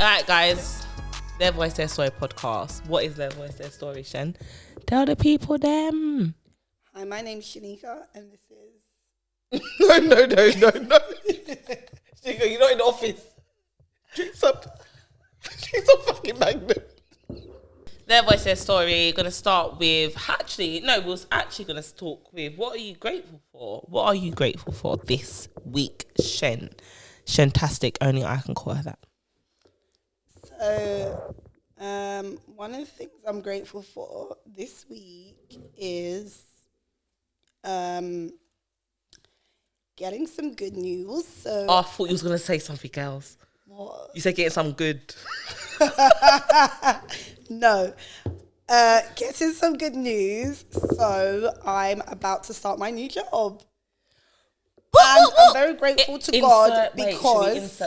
Alright, guys, Their Voice, Their Story podcast. What is Their Voice, Their Story, Shen? Tell the people them. Hi, my name's Shaneka, and this is... No. Shaneka, you're not in the office. Drink some fucking Magnum. Their Voice, Their Story. Gonna start with... we're actually gonna talk with what are you grateful for? What are you grateful for this week, Shen? Shentastic, only I can call her that. So, one of the things I'm grateful for this week is getting some good news. So I thought you was going to say something else. What? You said getting some good. No. Getting some good news. So I'm about to start my new job. And I'm very grateful to God because...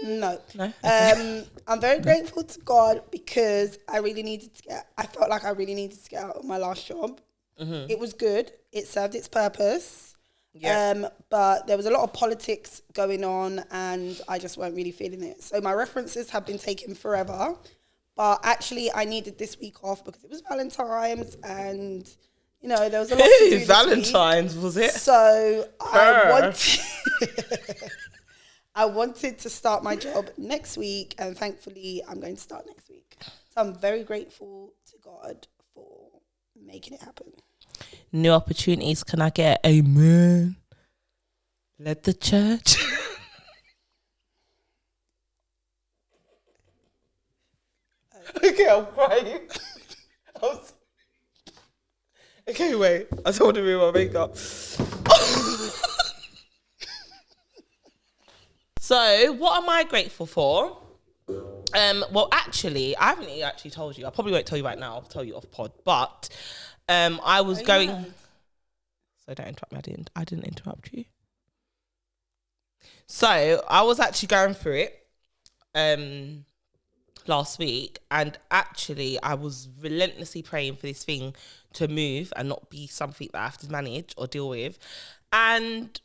No. I'm very grateful to God because I felt like I really needed to get out of my last job. Mm-hmm. It was good. It served its purpose. Yeah. But there was a lot of politics going on and I just weren't really feeling it. So my references have been taken forever. But actually I needed this week off because it was Valentine's and, you know, there was a lot to do Valentine's, was it? So I wanted to start my job next week, and thankfully I'm going to start next week. So I'm very grateful to God for making it happen. New opportunities. Can I get amen? Let the church. Okay, I'm crying. Okay, wait. I told him my makeup. So, what am I grateful for? Well, actually, I haven't actually told you. I probably won't tell you right now. I'll tell you off pod. But I was going... So don't interrupt me. I didn't interrupt you. So, I was actually going through it last week. And actually, I was relentlessly praying for this thing to move and not be something that I have to manage or deal with. And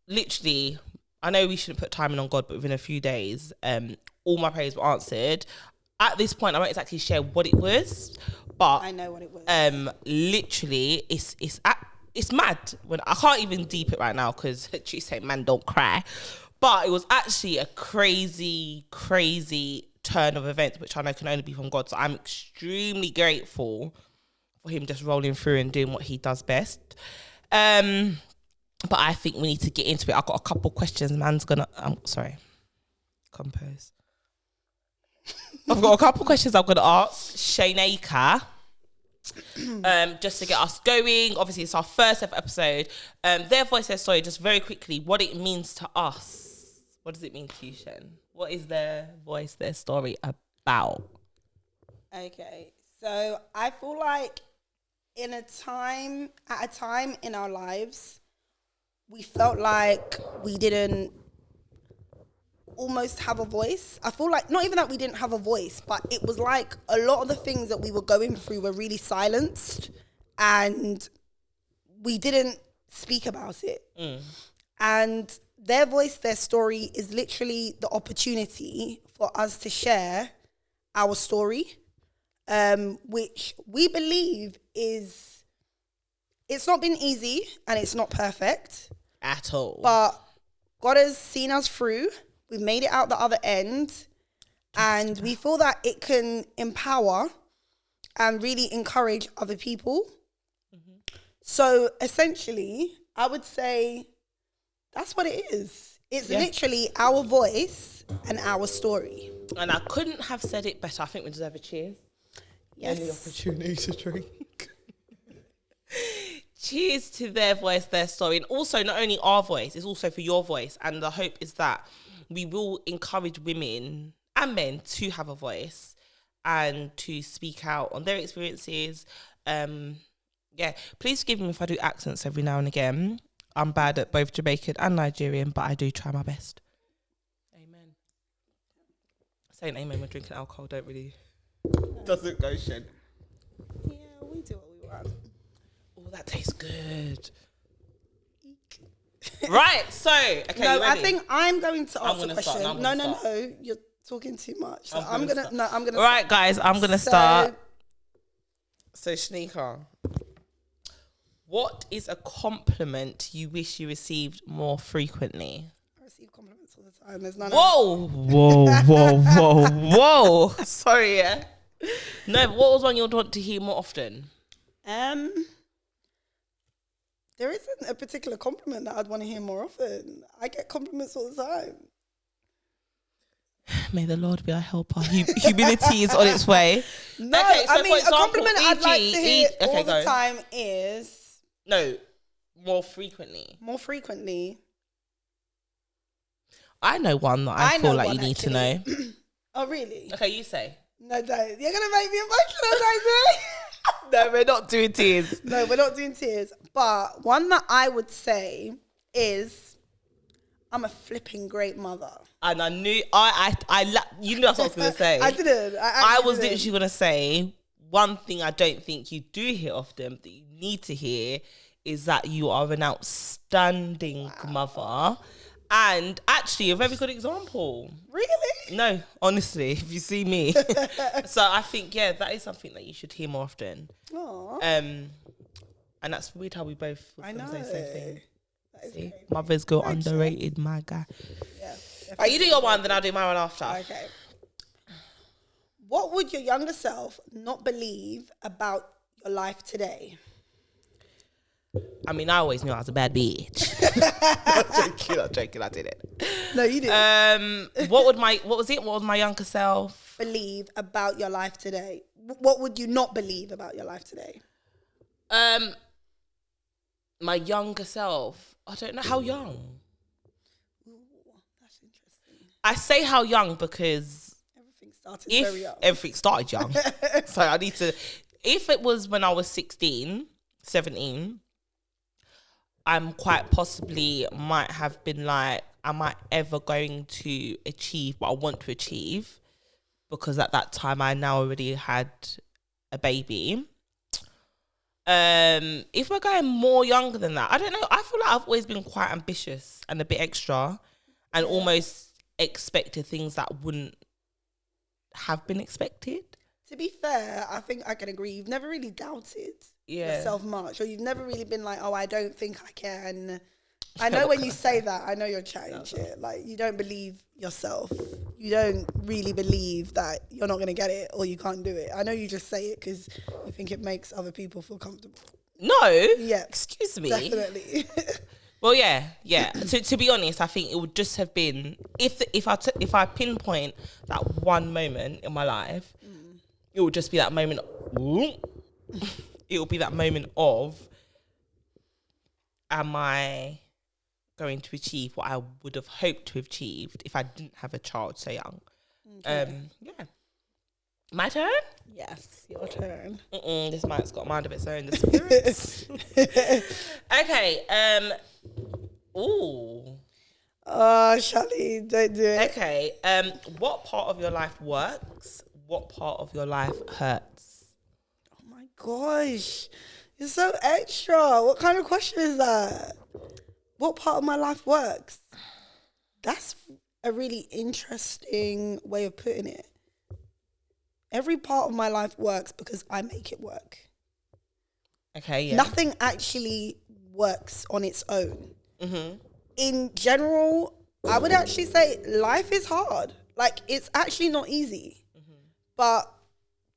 literally... I know we shouldn't put timing on God, but within a few days, all my prayers were answered. At this point, I won't exactly share what it was, but I know what it was. Literally, it's mad. When I can't even deep it right now because she said, "Man, don't cry." But it was actually a crazy turn of events, which I know can only be from God. So I'm extremely grateful for Him just rolling through and doing what He does best. But I think we need to get into it. I've got a couple questions. Compose. I've got a couple questions I'm going to ask Shaneka. Just to get us going. Obviously, it's our first ever episode. Their Voice, Their Story, just very quickly, what it means to us. What does it mean to you, Shen? What is Their Voice, Their Story about? Okay, so I feel like at a time in our lives, we felt like we didn't almost have a voice. I feel like not even that we didn't have a voice, but it was like a lot of the things that we were going through were really silenced and we didn't speak about it. And Their Voice, Their Story is literally the opportunity for us to share our story, which we believe it's not been easy and it's not perfect. At all. But God has seen us through. We've made it out the other end. And we feel that it can empower and really encourage other people. Mm-hmm. So essentially, I would say that's what it is. It's literally our voice and our story. And I couldn't have said it better. I think we deserve a cheers. Yes. Any opportunity to drink. Cheers to Their Voice, Their Story. And also, not only our voice, it's also for your voice. And the hope is that we will encourage women and men to have a voice and to speak out on their experiences. Please forgive me if I do accents every now and again. I'm bad at both Jamaican and Nigerian, but I do try my best. Amen. Saying amen when drinking alcohol doesn't go shed. Yeah, we do what we want. Oh, that tastes good. Right, so okay. No, I think I'm going to ask a question. No, you're talking too much. So I'm gonna. All right, guys, I'm gonna start. So, Shaneka, what is a compliment you wish you received more frequently? I receive compliments all the time. There's none. Whoa. Sorry, yeah. No, but what was one you'd want to hear more often? There isn't a particular compliment that I'd want to hear more often. I get compliments all the time. May the Lord be our helper. Humility is on its way. No, okay, so I mean, a compliment I'd like to hear all the time is... No, more frequently. More frequently. I know one that I feel like you need to know. Oh, really? Okay, you say. No, don't. You're going to make me emotional, Daisy. No, we're not doing tears. No, we're not doing tears. But one that I would say is, I'm a flipping great mother. And I knew, you knew that's what I was going to say. I didn't. I was literally going to say, one thing I don't think you do hear often that you need to hear is that you are an outstanding mother. And actually, a very good example. Really? No, honestly, if you see me. So I think, yeah, that is something that you should hear more often. Aww. And that's weird how we both say the same thing. See? Mothers go underrated, my guy. Yeah. Right, you do your one, then I'll do my one after. Okay. What would your younger self not believe about your life today? I mean, I always knew I was a bad bitch. I'm joking, I did it. No, you didn't. What would my younger self believe about your life today? What would you not believe about your life today? My younger self, I don't know how young. Ooh, that's interesting. I say how young because everything started very young. Everything started young. So I need to, if it was when I was 16, 17, I'm quite possibly might have been like, am I ever going to achieve what I want to achieve? Because at that time I now already had a baby. If we're going more younger than that, I don't know. I feel like I've always been quite ambitious and a bit extra and almost expected things that wouldn't have been expected. To be fair, I think I can agree. You've never really doubted yourself much, or you've never really been like, oh, I don't think I can. I know when you say that, I know you're chatting shit. Like, you don't believe yourself. You don't really believe that you're not going to get it or you can't do it. I know you just say it because you think it makes other people feel comfortable. No. Yeah. Excuse me. Definitely. Well, yeah. To be honest, I think it would just have been, if I pinpoint that one moment in my life, it would just be that moment. It will be that moment of, am I going to achieve what I would have hoped to have achieved if I didn't have a child so young? Okay. Yeah. My turn? Yes, your turn. This mic's got a mind of its own. The spirits. Okay. Ooh. Oh, Charlene, don't do it. Okay. What part of your life works? What part of your life hurts? Oh my gosh, you're so extra. What kind of question is that? What part of my life works? That's a really interesting way of putting it. Every part of my life works because I make it work. Okay, yeah. Nothing actually works on its own. Mm-hmm. In general, I would actually say life is hard. Like, it's actually not easy. Mm-hmm. But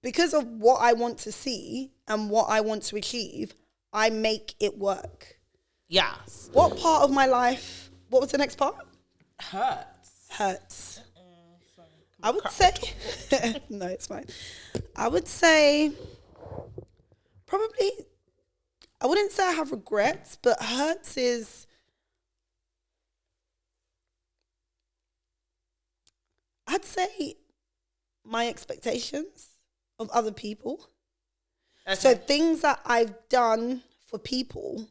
because of what I want to see and what I want to achieve, I make it work. Yes. What part of my life, what was the next part? Hurts. I would say, no, it's fine. I would say, probably, I wouldn't say I have regrets, but hurts is, I'd say my expectations of other people. Okay. So things that I've done for people,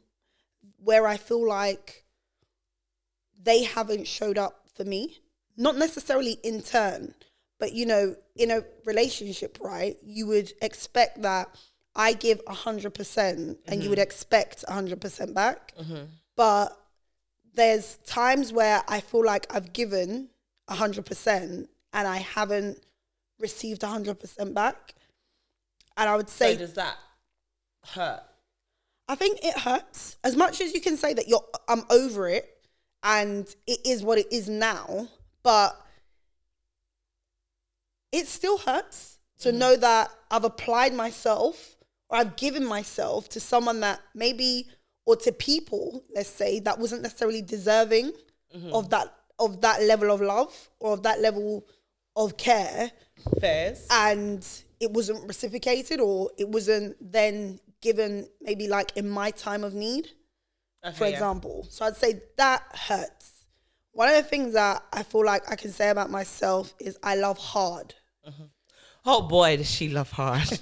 where I feel like they haven't showed up for me. Not necessarily in turn, but, you know, in a relationship, right, you would expect that I give 100% and you would expect 100% back. But there's times where I feel like I've given 100% and I haven't received 100% back. And I would say... So does that hurt? I think it hurts. As much as you can say that I'm over it and it is what it is now, but it still hurts to know that I've applied myself or I've given myself to someone that maybe, or to people, let's say, that wasn't necessarily deserving of that level of love or of that level of care. Fairs. And it wasn't reciprocated, or it wasn't then given maybe like in my time of need, for example. So I'd say that hurts. One of the things that I feel like I can say about myself is I love hard. Oh boy, does she love hard.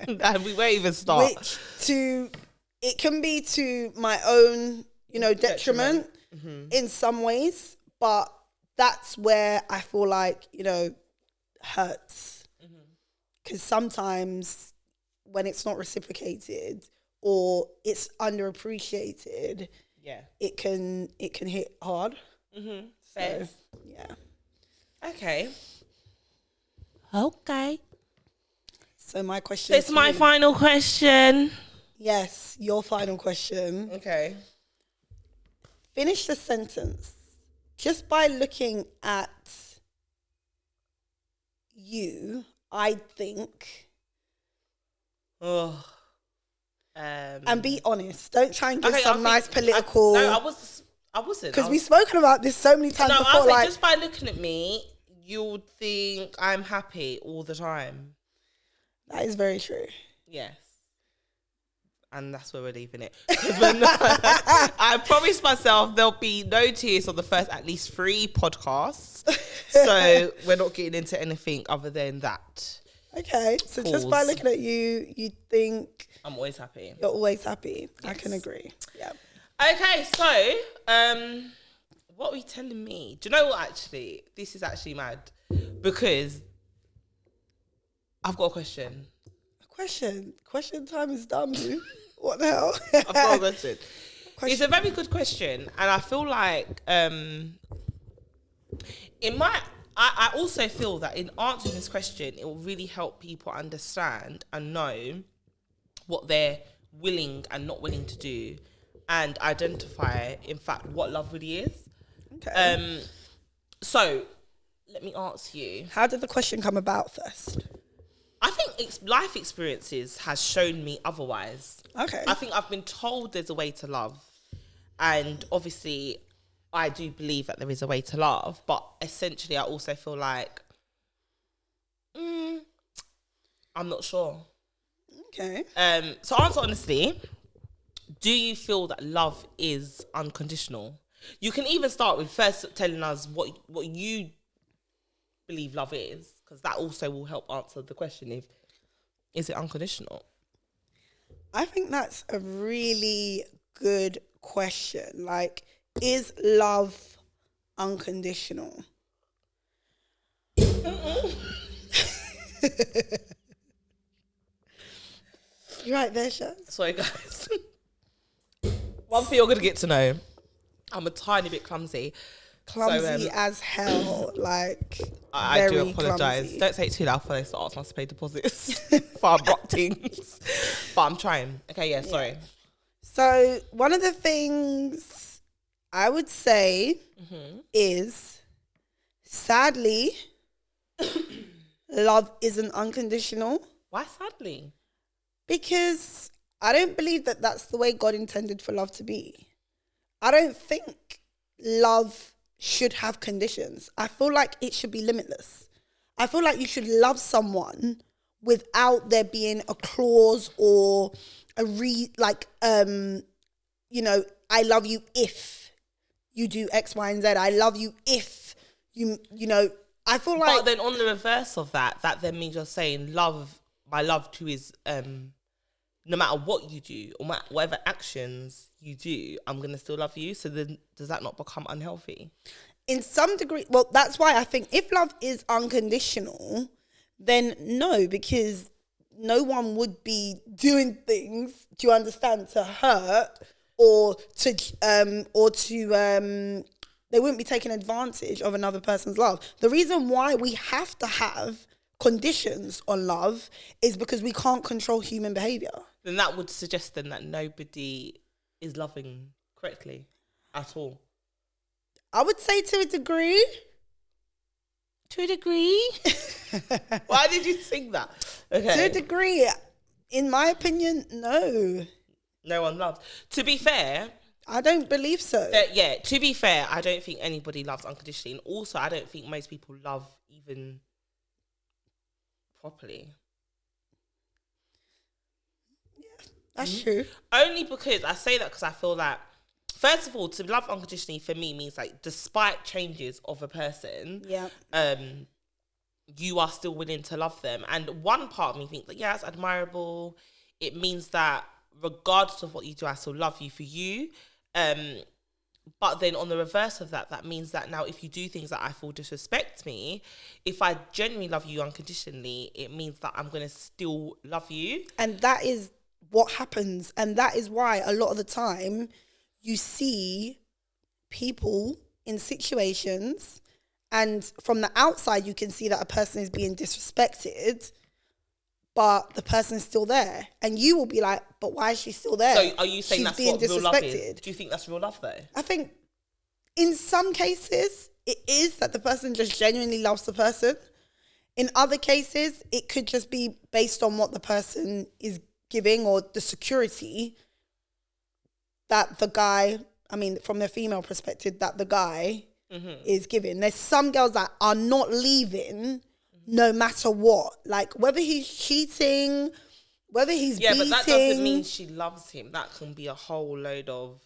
And we won't even start. It can be to my own, you know, detriment in some ways, but that's where I feel like, you know, hurts. Because sometimes when it's not reciprocated or it's underappreciated, it can hit hard. Fair. So, yeah. Okay. So my question. It's my final question. Yes, your final question. Okay. Finish the sentence. Just by looking at you, I think. And be honest. Don't try and give some nice political. No, I wasn't. Because we've spoken about this so many times before. I was like, just by looking at me, you would think I'm happy all the time. That is very true. Yes. And that's where we're leaving it. I promised myself there'll be no tears on the first at least 3 podcasts. So we're not getting into anything other than that. Okay. So just by looking at you, you think... I'm always happy. You're always happy. Yes. I can agree. Yeah. Okay, so what are you telling me? Do you know what, actually? This is actually mad. Because I've got a question. Question time is done, boo. What the hell? I've got a question. It's a very good question, and I feel like I also feel that in answering this question, it will really help people understand and know what they're willing and not willing to do, and identify, in fact, what love really is. Okay. So let me ask you: how did the question come about first? I think life experiences has shown me otherwise. Okay. I think I've been told there's a way to love. And obviously, I do believe that there is a way to love. But essentially, I also feel like, I'm not sure. Okay. So answer honestly, do you feel that love is unconditional? You can even start with first telling us what you believe love is, because that also will help answer the question is it unconditional? I think that's a really good question. Like, is love unconditional? You're right there, Shaz. Sorry, guys. One thing you're going to get to know, I'm a tiny bit clumsy. Clumsy as hell, like I do apologise. Don't say it too loud for they start asking us to pay deposits for abrupt things. But I'm trying. Okay, yeah, sorry. So one of the things I would say is, sadly, love isn't unconditional. Why sadly? Because I don't believe that that's the way God intended for love to be. I don't think love should have conditions. I feel like it should be limitless. I feel like you should love someone without there being a clause or I love you if you do X, Y, and Z. I love you if you know, I feel like... But then on the reverse of that then means you're saying my love too is no matter what you do or whatever actions you do, I'm going to still love you. So then does that not become unhealthy? In some degree, well, that's why I think if love is unconditional, then no, because no one would be doing things, do you understand, to hurt or to they wouldn't be taking advantage of another person's love. The reason why we have to have conditions on love is because we can't control human behavior. Then that would suggest then that nobody is loving correctly at all. I would say to a degree. To a degree? Why did you think that? Okay. To a degree. In my opinion, no. No one loves. To be fair, I don't believe so. To be fair, I don't think anybody loves unconditionally. And also, I don't think most people love even properly. Yeah, that's true. Only because I say that because I feel like, first of all, to love unconditionally for me means like despite changes of a person, you are still willing to love them. And one part of me thinks that, yeah, it's admirable. It means that regardless of what you do, I still love you for you. But then on the reverse of that, that means that now if you do things that I feel disrespect me, if I genuinely love you unconditionally, it means that I'm going to still love you. And that is what happens. And that is why a lot of the time you see people in situations and from the outside you can see that a person is being disrespected, but the person's still there. And you will be like, but why is she still there? So are you saying that's what real love is? Do you think that's real love though? I think in some cases it is that the person just genuinely loves the person. In other cases, it could just be based on what the person is giving or the security that the guy, I mean, from the female perspective, that the guy is giving. There's some girls that are not leaving no matter what. Like, whether he's cheating, whether he's beating. Yeah, but that doesn't mean she loves him. That can be a whole load of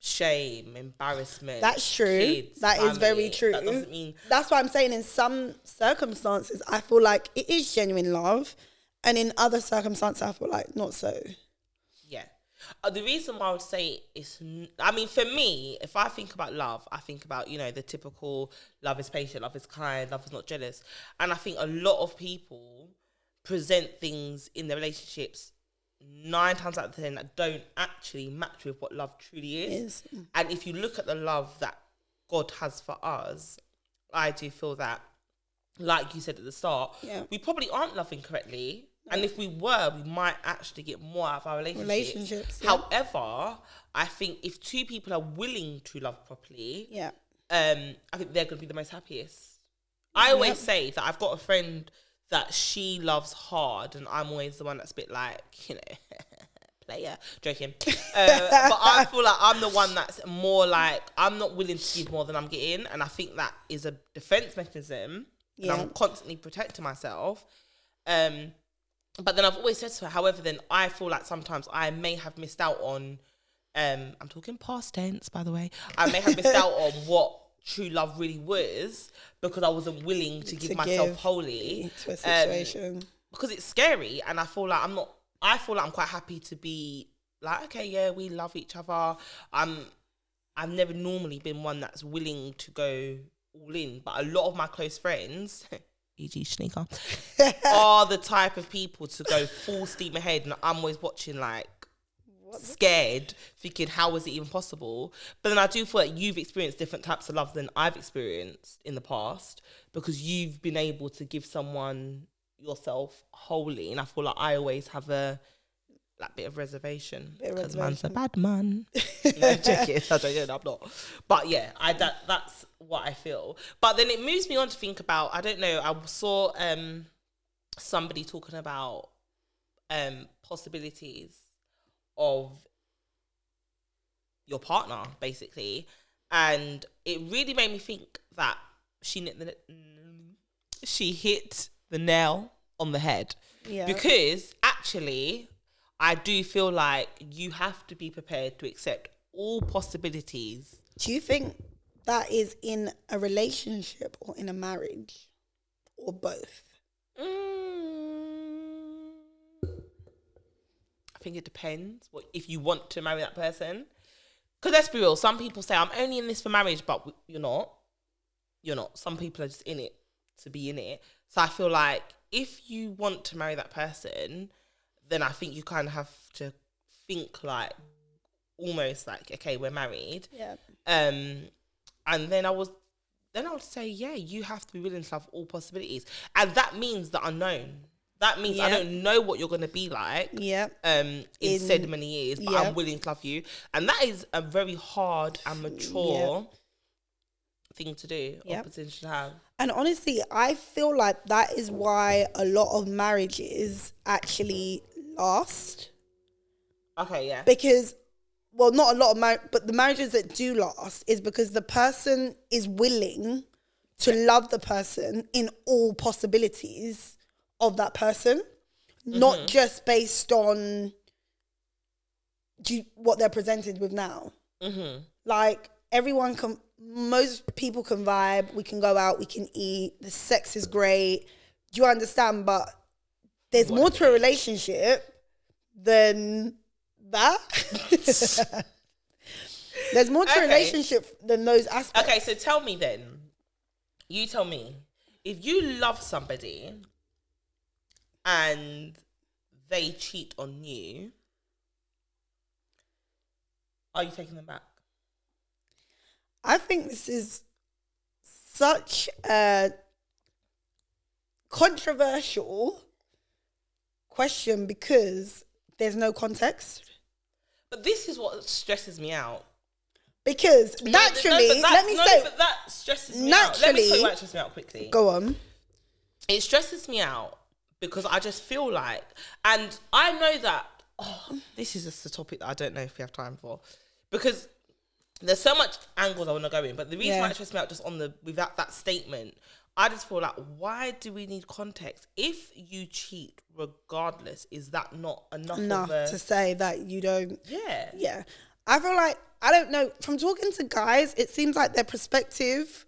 shame, embarrassment. That's true. Kids, that family. is very true. That doesn't mean... That's why I'm saying in some circumstances, I feel like it is genuine love. And in other circumstances, I feel like not so. Yeah. The reason why I would say is, I mean, for me, if I think about love, I think about, you know, the typical love is patient, love is kind, love is not jealous. And I think a lot of people present things in their relationships 9 times out of 10 that don't actually match with what love truly is. And if you look at the love that God has for us, I do feel that, like you said at the start, we probably aren't loving correctly. And if we were, we might actually get more out of our relationships. Yeah. However, I think if two people are willing to love properly, I think they're going to be the most happiest. I always say that I've got a friend that she loves hard, and I'm always the one that's a bit like, you know, player, joking. But I feel like I'm the one that's more like, I'm not willing to give more than I'm getting. And I think that is a defense mechanism. And I'm constantly protecting myself. But then I've always said to her, however, then I feel like sometimes I may have missed out on, I'm talking past tense, by the way. I may have missed out on what true love really was because I wasn't willing to give myself wholly to a situation. Because it's scary, and I feel like I'm quite happy to be like, okay, yeah, we love each other. I've never normally been one that's willing to go all in, but a lot of my close friends, e.g. Shaneka, are the type of people to go full steam ahead, and I'm always watching like scared, thinking how is it even possible? But then I do feel like you've experienced different types of love than I've experienced in the past, because you've been able to give someone yourself wholly, and I feel like I always have a bit of reservation because man's a bad man. No, check it. I don't know, I'm not. But yeah, that's what I feel. But then it moves me on to think about, I don't know, I saw somebody talking about possibilities of your partner, basically. And it really made me think that she hit the nail on the head. Yeah. Because actually, I do feel like you have to be prepared to accept all possibilities. Do you think that is in a relationship or in a marriage, or both? I think it depends if you want to marry that person. Because let's be real, some people say, I'm only in this for marriage, but you're not. You're not. Some people are just in it to be in it. So I feel like if you want to marry that person, then I think you kind of have to think like, almost like, okay, we're married. Yeah. And then I would say, yeah, you have to be willing to have all possibilities. And that means the unknown. That means I don't know what you're going to be like in said many years, but I'm willing to love you. And that is a very hard and mature thing to do or position to have. And honestly, I feel like that is why a lot of marriages actually last. Okay, yeah. Because, well, not a lot of but the marriages that do last is because the person is willing to love the person in all possibilities of that person, not just based on what they're presented with now. Like, most people can vibe, we can go out, we can eat, the sex is great. Do you understand? But there's more to a relationship than that. There's more to a relationship than those aspects. Okay, so tell me then. You tell me. If you love somebody and they cheat on you, are you taking them back? I think this is such a controversial question because there's no context. But this is what stresses me out. Because naturally, let me say... but that stresses me out. Let me tell you what stresses me out quickly. Go on. It stresses me out because I just feel like... And I know that... this is just a topic that I don't know if we have time for. Because there's so much angles I want to go in. But the reason why it stresses me out just without that statement... I just feel like, why do we need context? If you cheat regardless, is that not enough to say that you don't... Yeah. Yeah. I feel like, I don't know, from talking to guys, it seems like their perspective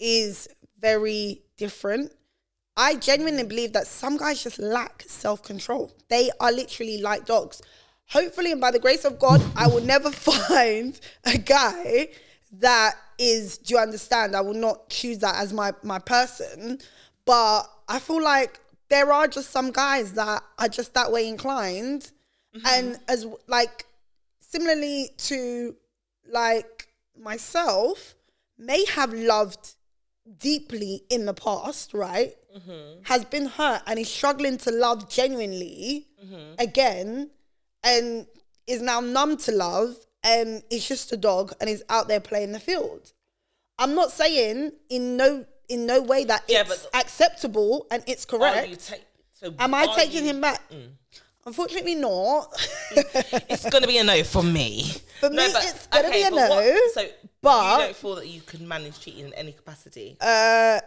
is very different. I genuinely believe that some guys just lack self-control. They are literally like dogs. Hopefully, and by the grace of God, I will never find a guy that is, do you understand? I will not choose that as my person. But I feel like there are just some guys that are just that way inclined. And as like, similarly to like myself, may have loved deeply in the past, right? Has been hurt and is struggling to love genuinely again, and is now numb to love, and is just a dog and is out there playing the field. I'm not saying in no way that it's acceptable and it's correct. Am I taking him back? Unfortunately not. It's going to be a no for me. For me, it's going to be a no. But you don't feel that you can manage cheating in any capacity? For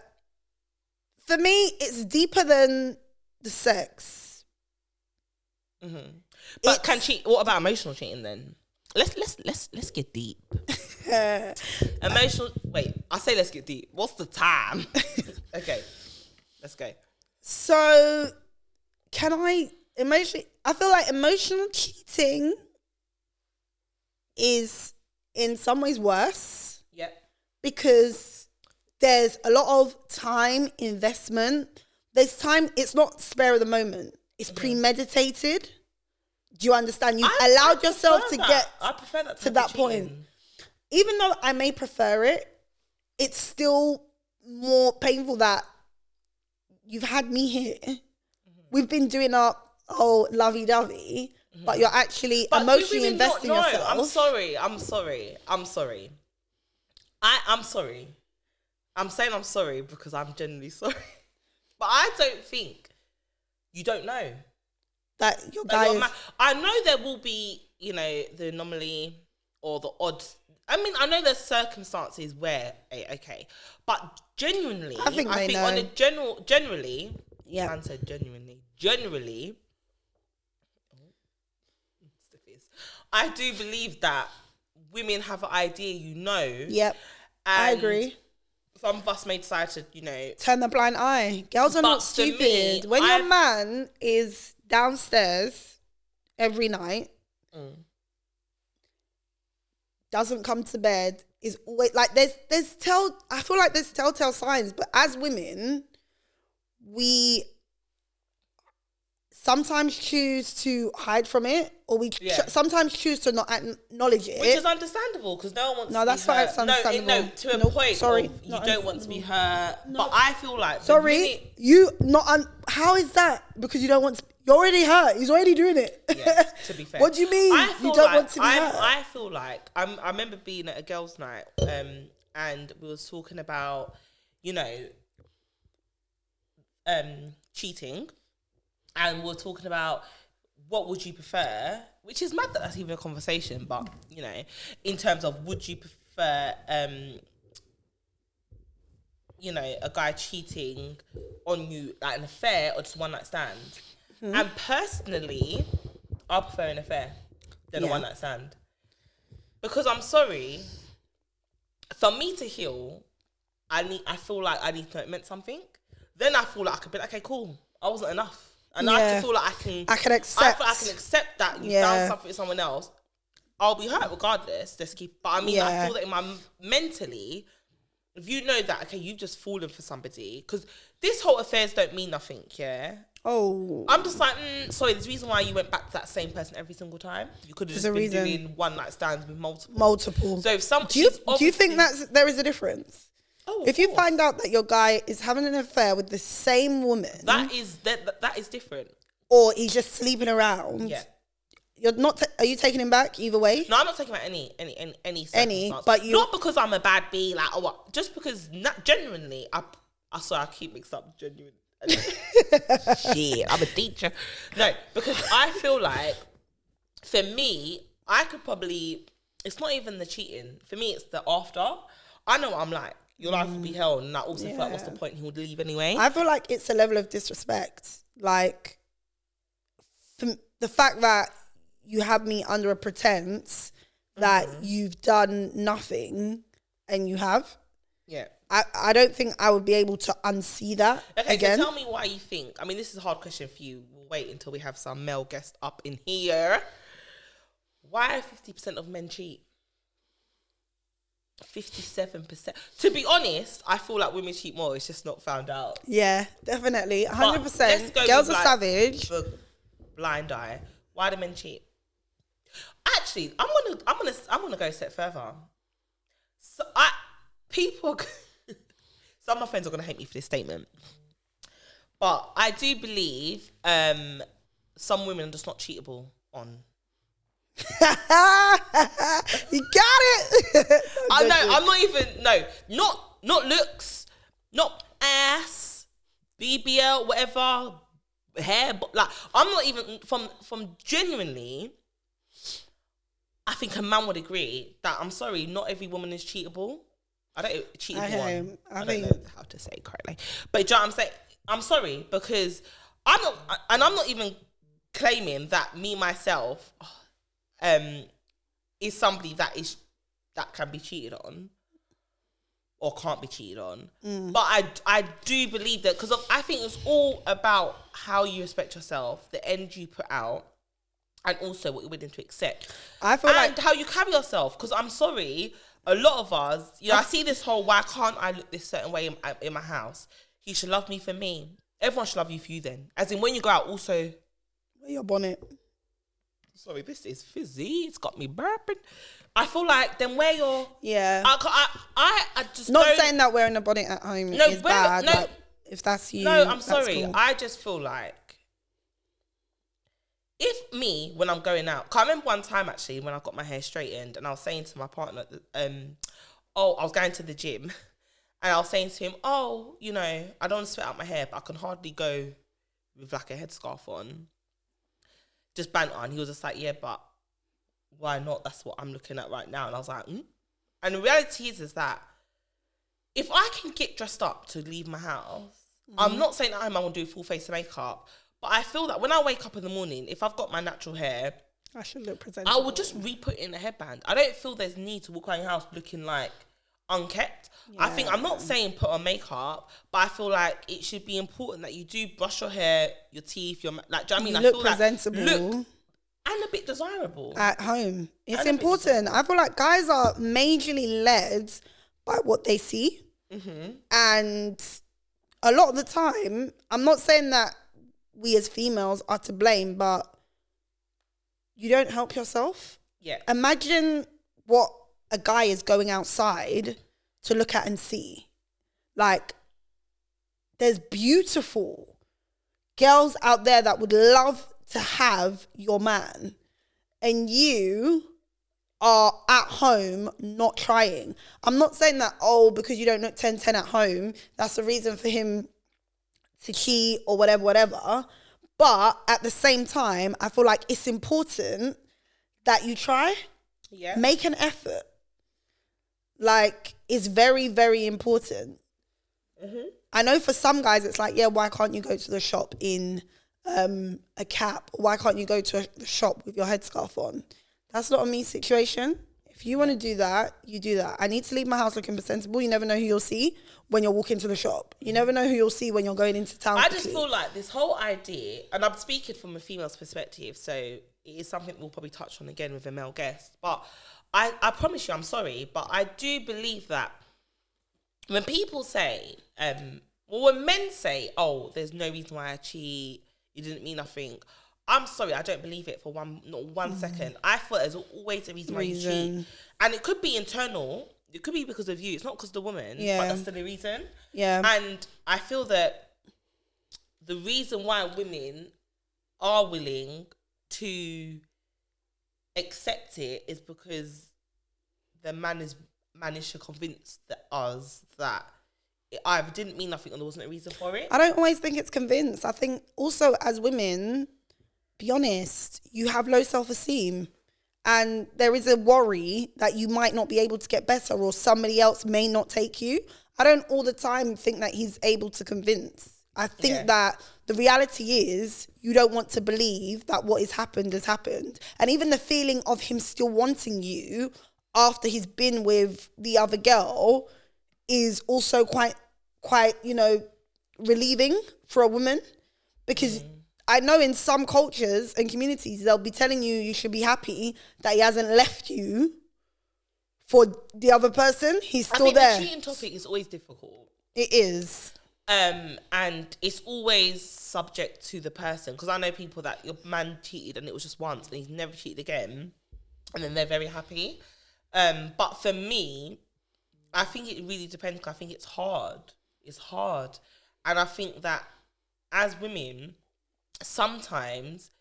me, it's deeper than the sex. But what about emotional cheating then? Let's get deep. Emotional. Wait, I say let's get deep. What's the time? Okay, let's go. So, I feel like emotional cheating is in some ways worse. Yep. Because there's a lot of time investment. There's time. It's not spare of the moment. It's premeditated. Do you understand? You've allowed yourself to get to that point. Even though I may prefer it, it's still more painful that you've had me here. We've been doing our lovey-dovey, but you're actually emotionally investing yourself. I'm sorry. I'm sorry. I'm saying I'm sorry because I'm genuinely sorry. But I don't think you don't know. That your guy is... I know there will be, the anomaly or the odd... I mean, I know there's circumstances where, okay. But genuinely, I think on a generally... Yeah. Man said genuinely. Generally... I do believe that women have an idea, Yep, I agree. Some of us may decide to, turn the blind eye. Girls are not stupid. When your man is downstairs every night, doesn't come to bed, is always like I feel like there's telltale signs, but as women, we sometimes choose to hide from it, or we sometimes choose to not acknowledge it, which is understandable because no one wants. No, that's why it's understandable. No, to a point. Sorry, you don't want to be hurt, but I feel like how is that? Because you don't want to. You're already hurt. He's already doing it. Yeah, to be fair. What do you mean you don't want to be hurt? I feel like I remember being at a girls' night, and we was talking about, cheating, and we were talking about what would you prefer, which is mad that that's even a conversation, but in terms of would you prefer, a guy cheating on you like an affair or just one night stand. And personally, I prefer an affair than a one night stand. Because I'm sorry, for me to heal, I feel like I need to know it meant something. Then I feel like I could be like, okay, cool, I wasn't enough. And I feel like I can accept that you found something with someone else. I'll be hurt regardless. But I feel that in my mentally, if you know that, okay, you've just fallen for somebody, because this whole affairs don't mean nothing, yeah? Oh. I'm just like, sorry, there's a reason why you went back to that same person every single time. You could have just been doing one night stands with multiple. So if do you think there is a difference? Oh, if you find out that your guy is having an affair with the same woman, that is different. Or he's just sleeping around. Yeah. You're not. Are you taking him back either way? No, I'm not taking back any. But not because I'm a bad bee, like, or what? Just because genuinely, I keep mixed up genuine. Shit, I'm a teacher. No, because I feel like for me, I could probably. It's not even the cheating. For me, it's the after. I know what I'm like. Your life would be hell, and I also feel like what's the point? He would leave anyway. I feel like it's a level of disrespect. Like the fact that you have me under a pretense that you've done nothing, and you have. Yeah. I don't think I would be able to unsee that again. So tell me why you think. I mean, this is a hard question for you. We'll wait until we have some male guests up in here. Why 50% of men cheat? 57%. To be honest, I feel like women cheat more. It's just not found out. Yeah, definitely. 100%. Girls are savage. Blind eye. Why do men cheat? Actually, I'm gonna go a step further. So some of my friends are gonna hate me for this statement, but I do believe some women are just not cheatable on. You got it. I know. I'm not even not looks, not ass, BBL, whatever, hair, but like I'm not even from genuinely. I think a man would agree that I'm sorry, not every woman is cheatable. I don't know how to say it correctly, but do you know what I'm saying? I'm sorry because I'm not even claiming that me myself is somebody that can be cheated on or can't be cheated on. But I do believe that because I think it's all about how you respect yourself, the end you put out, and also what you're willing to accept. I feel like how you carry yourself. Because I'm sorry, a lot of us, I see this whole why can't I look this certain way in my house? He should love me for me. Everyone should love you for you then. As in when you go out, also wear your bonnet. Sorry, this is fizzy. It's got me burping. I feel like then wear your I just not saying that wearing a bonnet at home is bad. No, like, if that's you. No, I'm sorry. Cool. I just feel like if me, when I'm going out, I remember one time actually when I got my hair straightened and I was saying to my partner, I was going to the gym and I was saying to him, I don't want to sweat out my hair, but I can hardly go with like a headscarf on. Just banter. And he was just like, yeah, but why not? That's what I'm looking at right now. And I was like, And the reality is that if I can get dressed up to leave my house, I'm not saying at home I want to do full face of makeup, but I feel that when I wake up in the morning, if I've got my natural hair, I should look presentable. I will just re-put in a headband. I don't feel there's need to walk around your house looking like unkept. Yeah. I think I'm not saying put on makeup, but I feel like it should be important that you do brush your hair, your teeth, do you know what I mean? You look presentable. And a bit desirable. At home. It's important. I feel like guys are majorly led by what they see. Mm-hmm. And a lot of the time, I'm not saying that we as females are to blame, but you don't help yourself. Yeah. Imagine what a guy is going outside to look at and see. Like, there's beautiful girls out there that would love to have your man, and you are at home not trying. I'm not saying that, because you don't look 10-10 at home, that's the reason for him to cheat or whatever. But at the same time, I feel like it's important that you try. Yeah. Make an effort. Like, it's very, very important. Mm-hmm. I know for some guys, it's like, yeah, why can't you go to the shop in a cap? Why can't you go to the shop with your headscarf on? That's not a me situation. If you want to do that, you do that. I need to leave my house looking presentable. You never know who you'll see when you're walking to the shop. You never know who you'll see when you're going into town. I just feel like this whole idea, and I'm speaking from a female's perspective, so it is something we'll probably touch on again with a male guest. But I promise you, I'm sorry, but I do believe that when people say, when men say, there's no reason why I cheat, you didn't mean nothing, I'm sorry, I don't believe it for not one second. I thought there's always a reason why you cheat. And it could be internal. It could be because of you. It's not because of the woman, but that's still a reason. Yeah. And I feel that the reason why women are willing to accept it is because the man is managed to convince us that it either didn't mean nothing or there wasn't a reason for it. I don't always think it's convinced. I think also as women, be honest, you have low self-esteem and there is a worry that you might not be able to get better or somebody else may not take you. I don't all the time think that he's able to convince. I think that the reality is you don't want to believe that what has happened has happened. And even the feeling of him still wanting you after he's been with the other girl is also quite, relieving for a woman. Because I know in some cultures and communities, they'll be telling you should be happy that he hasn't left you for the other person. He's still there. The cheating topic is always difficult. It is. And it's always subject to the person. Because I know people that your man cheated and it was just once and he's never cheated again. And then they're very happy. But for me, I think it really depends. Cause I think it's hard. It's hard. And I think that as women, sometimes,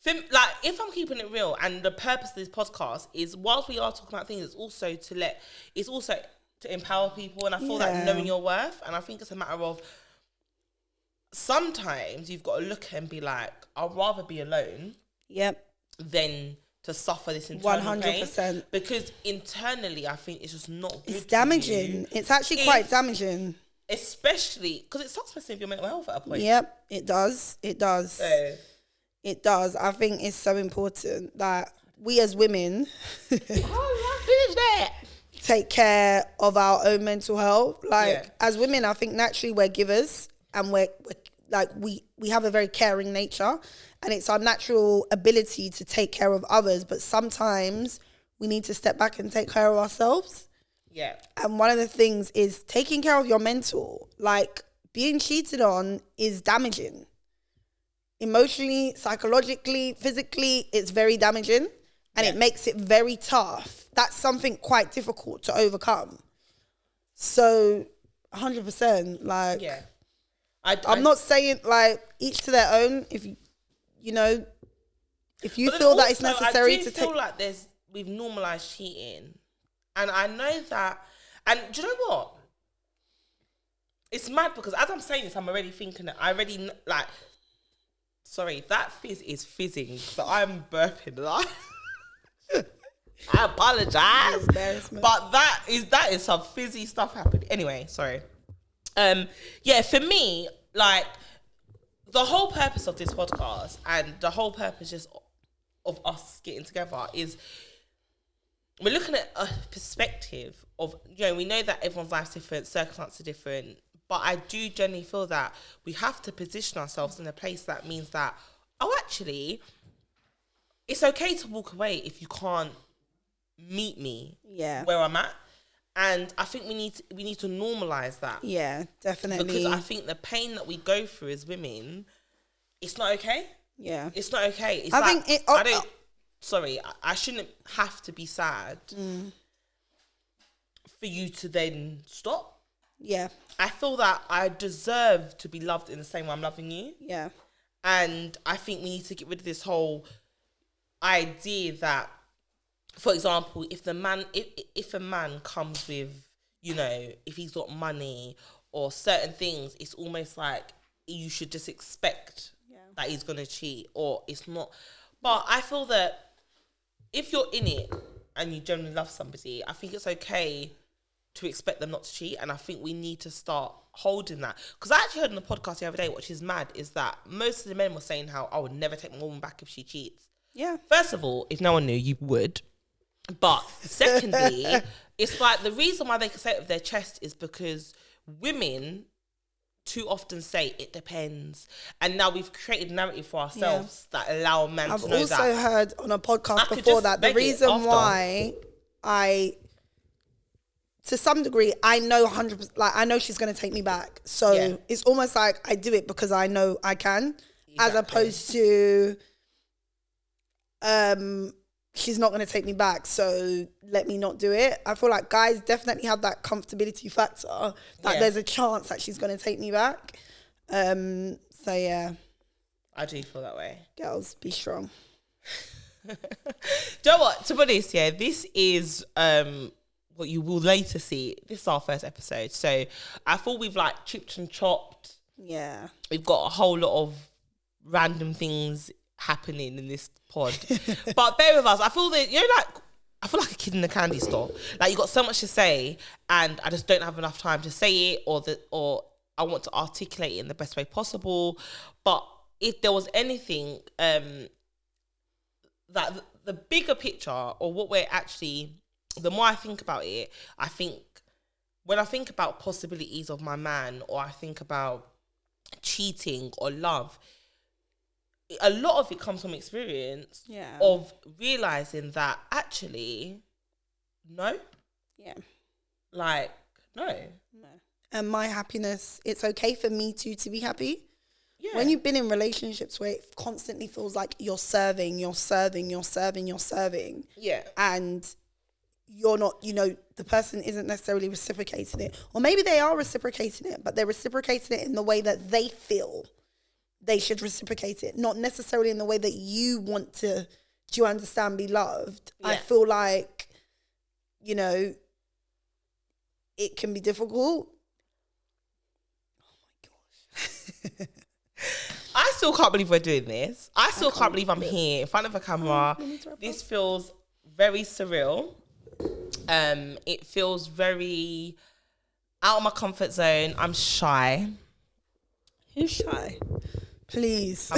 if I'm keeping it real, and the purpose of this podcast is, whilst we are talking about things, it's also to empower people. And I feel like knowing your worth. And I think it's a matter of, sometimes you've got to look and be like, I'd rather be alone. Yep. Than to suffer this internal 100%. pain. Because internally, I think it's just not good. It's damaging. It's actually quite damaging. Especially because it starts messing with your mental health at a point. Yep, it does. It does. It does. I think it's so important that we as women take care of our own mental health. As women, I think naturally we're givers and we have a very caring nature and it's our natural ability to take care of others. But sometimes we need to step back and take care of ourselves. Yeah. And one of the things is taking care of your mental. Like, being cheated on is damaging. Emotionally, psychologically, physically, it's very damaging. And it makes it very tough. That's something quite difficult to overcome. So, 100%. Like, I'm not saying, each to their own. If you feel that it's necessary to take... I do feel like we've normalised cheating. And I know that, and do you know what? It's mad because as I'm saying this, I'm already thinking that that fizz is fizzing. So I'm burping. I apologize. But that is some fizzy stuff happening. Anyway, sorry. For me, the whole purpose of this podcast and the whole purpose just of us getting together is, we're looking at a perspective of, we know that everyone's life's different, circumstances are different, but I do generally feel that we have to position ourselves in a place that means that, actually, it's okay to walk away if you can't meet me where I'm at. And I think we need to normalize that. Yeah, definitely. Because I think the pain that we go through as women, it's not okay. Yeah. It's not okay. It's I shouldn't have to be sad for you to then stop. Yeah. I feel that I deserve to be loved in the same way I'm loving you. Yeah. And I think we need to get rid of this whole idea that, for example, if a man comes with, you know, if he's got money or certain things, it's almost like you should just expect that he's going to cheat, or it's not. But I feel that if you're in it and you genuinely love somebody, I think it's okay to expect them not to cheat. And I think we need to start holding that. Because I actually heard on the podcast the other day, which is mad, is that most of the men were saying how I would never take my woman back if she cheats. Yeah. First of all, if no one knew, you would. But secondly, it's like the reason why they can say it with their chest is because women too often say it depends. And now we've created a narrative for ourselves that allow a man to know that. I've also heard on a podcast before that the reason why to some degree, I know 100%, like I know she's going to take me back. So it's almost like I do it because I know I can, as opposed to, she's not going to take me back, so let me not do it. I feel like guys definitely have that comfortability factor that there's a chance that she's going to take me back. So yeah. I do feel that way. Girls, be strong. Do you know what? To be honest, this is what you will later see. This is our first episode. So I thought we've like chipped and chopped. Yeah. We've got a whole lot of random things happening in this pod. But bear with us. I feel that, you know, like, I feel like a kid in a candy store. Like, you got so much to say and I just don't have enough time to say it, or I want to articulate it in the best way possible. But if there was anything that the bigger picture, or what we're actually, the more I think about it, I think when I think about possibilities of my man, or I think about cheating or love, a lot of it comes from experience of realizing that actually, no. Yeah. Like, no. And my happiness, it's okay for me to be happy. Yeah. When you've been in relationships where it constantly feels like you're serving. Yeah. And you're not, you know, the person isn't necessarily reciprocating it. Or maybe they are reciprocating it, but they're reciprocating it in the way that they feel they should reciprocate it, not necessarily in the way that you want to, do you understand, be loved. Yeah. I feel like, you know, it can be difficult. Oh my gosh. I still can't believe we're doing this. I still can't believe I'm here in front of a camera. This feels very surreal. It feels very out of my comfort zone. I'm shy. Who's shy? Please.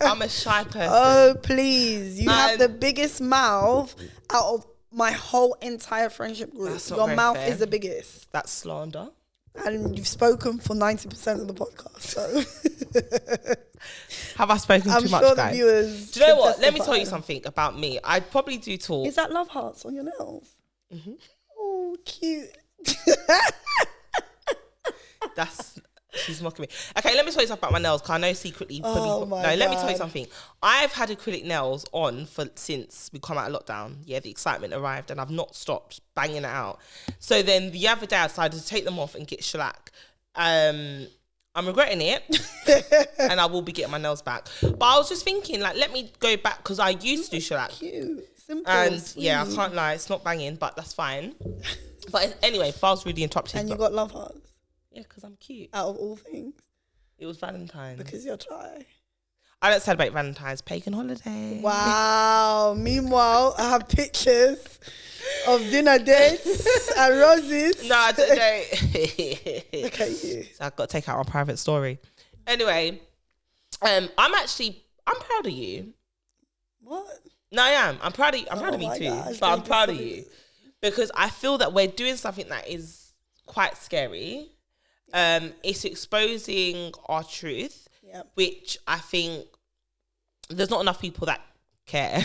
I'm a shy person. Oh, please. You have the biggest mouth out of my whole entire friendship group. Your mouth is the biggest. That's slander. And you've spoken for 90% of the podcast, so. Have I spoken too much, sure guys? The viewers do you know what? Let me tell you something about me. I probably do talk. Is that love hearts on your nails? Mm-hmm. Oh, cute. She's mocking me. Okay, let me tell you something about my nails, because I know secretly. God. Let me tell you something. I've had acrylic nails on since we come out of lockdown. Yeah, the excitement arrived and I've not stopped banging it out. So then the other day I decided to take them off and get shellac. I'm regretting it and I will be getting my nails back. But I was just thinking, like, let me go back, because I used to do shellac. Cute. Simple, and sweet. Yeah, I can't lie, it's not banging, but that's fine. But anyway, if I was really interrupted. And you got love hearts. Yeah, because I'm cute. Out of all things. It was Valentine's. Because you're shy. I don't celebrate Valentine's. Pagan holiday. Wow. Meanwhile, I have pictures of dinner dates and roses. No, I don't. Look at you. So I've got to take out my private story. Anyway, I'm proud of you. What? No, I am. I'm proud of you. I'm proud of you too. Gosh, but I'm proud of you. Because I feel that we're doing something that is quite scary. It's exposing our truth, which I think there's not enough people that care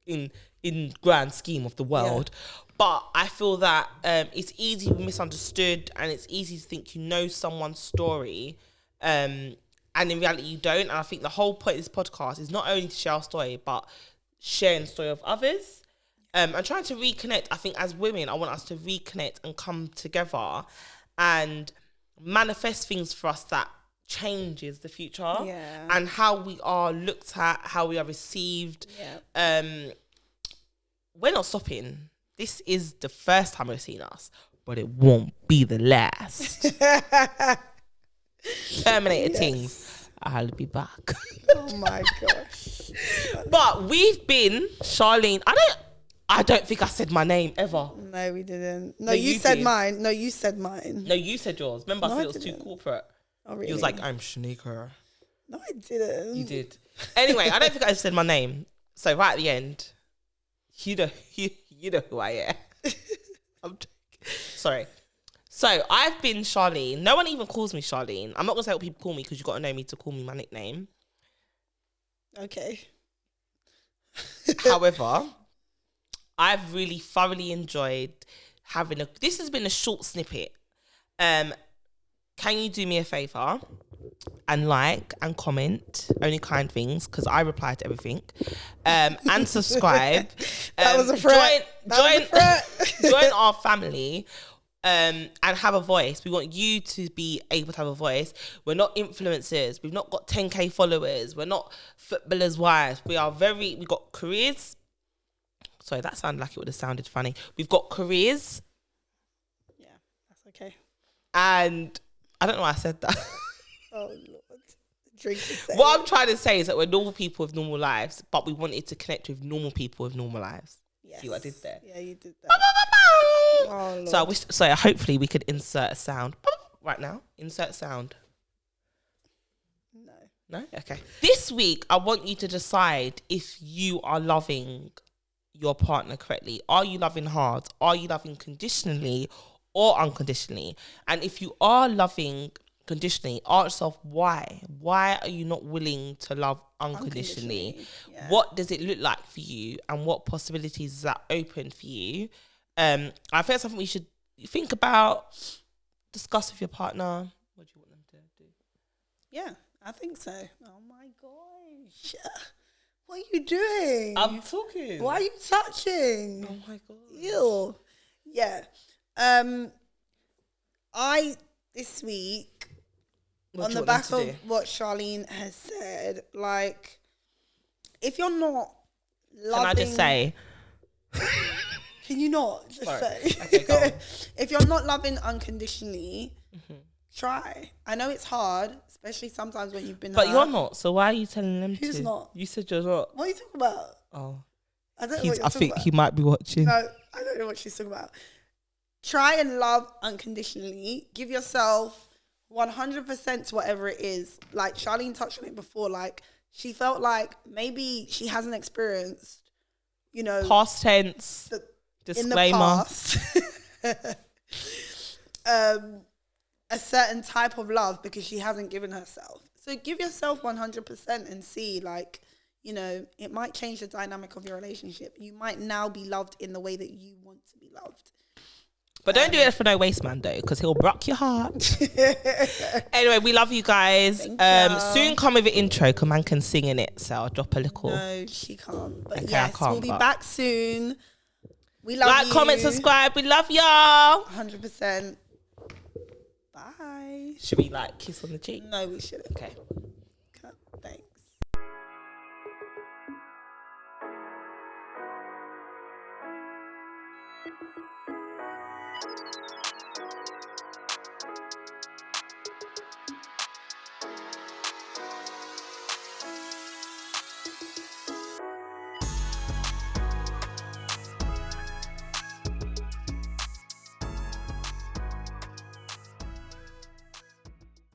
in grand scheme of the world. But I feel that it's easy to be misunderstood, and it's easy to think you know someone's story, and in reality you don't. And I think the whole point of this podcast is not only to share our story, but sharing the story of others. And trying to reconnect. I think as women, I want us to reconnect and come together and manifest things for us that changes the future, and how we are looked at, how we are received. We're not stopping. This is the first time we've seen us, but it won't be the last. Terminator things. I'll be back. Oh my gosh. But we've been Charlene. I don't think I said my name ever. No, we didn't. No, you said mine. No, you said mine. No, you said yours. Remember, I said it was too corporate. Oh, really? You was like, I'm Shaneka. No, I didn't. You did. Anyway, I don't think I said my name. So right at the end, you know who I am. I'm joking. Sorry. So I've been Charlene. No one even calls me Charlene. I'm not going to say what people call me because you've got to know me to call me my nickname. Okay. However, I've really thoroughly enjoyed having this has been a short snippet. Can you do me a favour and like and comment, only kind things, because I reply to everything, and subscribe. That was a threat. Join our family, and have a voice. We want you to be able to have a voice. We're not influencers. We've not got 10k followers. We're not footballers' wives. We got careers. Sorry, that sounded like it would have sounded funny. We've got careers. Yeah, that's okay. And I don't know why I said that. Oh, Lord. Drink is safe. What I'm trying to say is that we're normal people with normal lives, but we wanted to connect with normal people with normal lives. Yes. See what I did there? Yeah, you did that. Oh, Lord. So hopefully we could insert a sound right now. Insert sound. No? Okay. This week, I want you to decide if you are loving your partner correctly. Are you loving hard? Are you loving conditionally or unconditionally? And if you are loving conditionally, ask yourself why. Why are you not willing to love unconditionally? Yeah. What does it look like for you, and what possibilities is that open for you? I think it's something we should think about, discuss with your partner. What do you want them to do? Yeah, I think so. Oh my gosh. What are you doing? I'm talking. Why are you touching? Oh my God. Ew. Yeah. This week, on the back of what Charlene has said, like, if you're not loving... Can I just say... Can you not just say? Okay, go on. If you're not loving unconditionally, try. I know it's hard, especially sometimes when you've been But hurt. you're not, so why are you telling them Who's to? not? You said you're not. What are you talking about? Oh. I don't know what you're talking about. He might be watching. No, I don't know what she's talking about. Try and love unconditionally. Give yourself 100% to whatever it is. Like Charlene touched on it before. Like, she felt like maybe she hasn't experienced, past tense. Disclaimer. In the past, a certain type of love because she hasn't given herself. So give yourself 100% and see, like, it might change the dynamic of your relationship. You might now be loved in the way that you want to be loved. But don't do it for no waste man though, because he'll break your heart. Anyway, we love you guys. Soon come with an intro, because man can sing in it, so I'll drop a little. No, she can't. But okay, yes, we'll be back soon. We love you. Like, comment, subscribe. We love y'all. 100%. Bye. Should we kiss on the cheek? No, we shouldn't. Okay.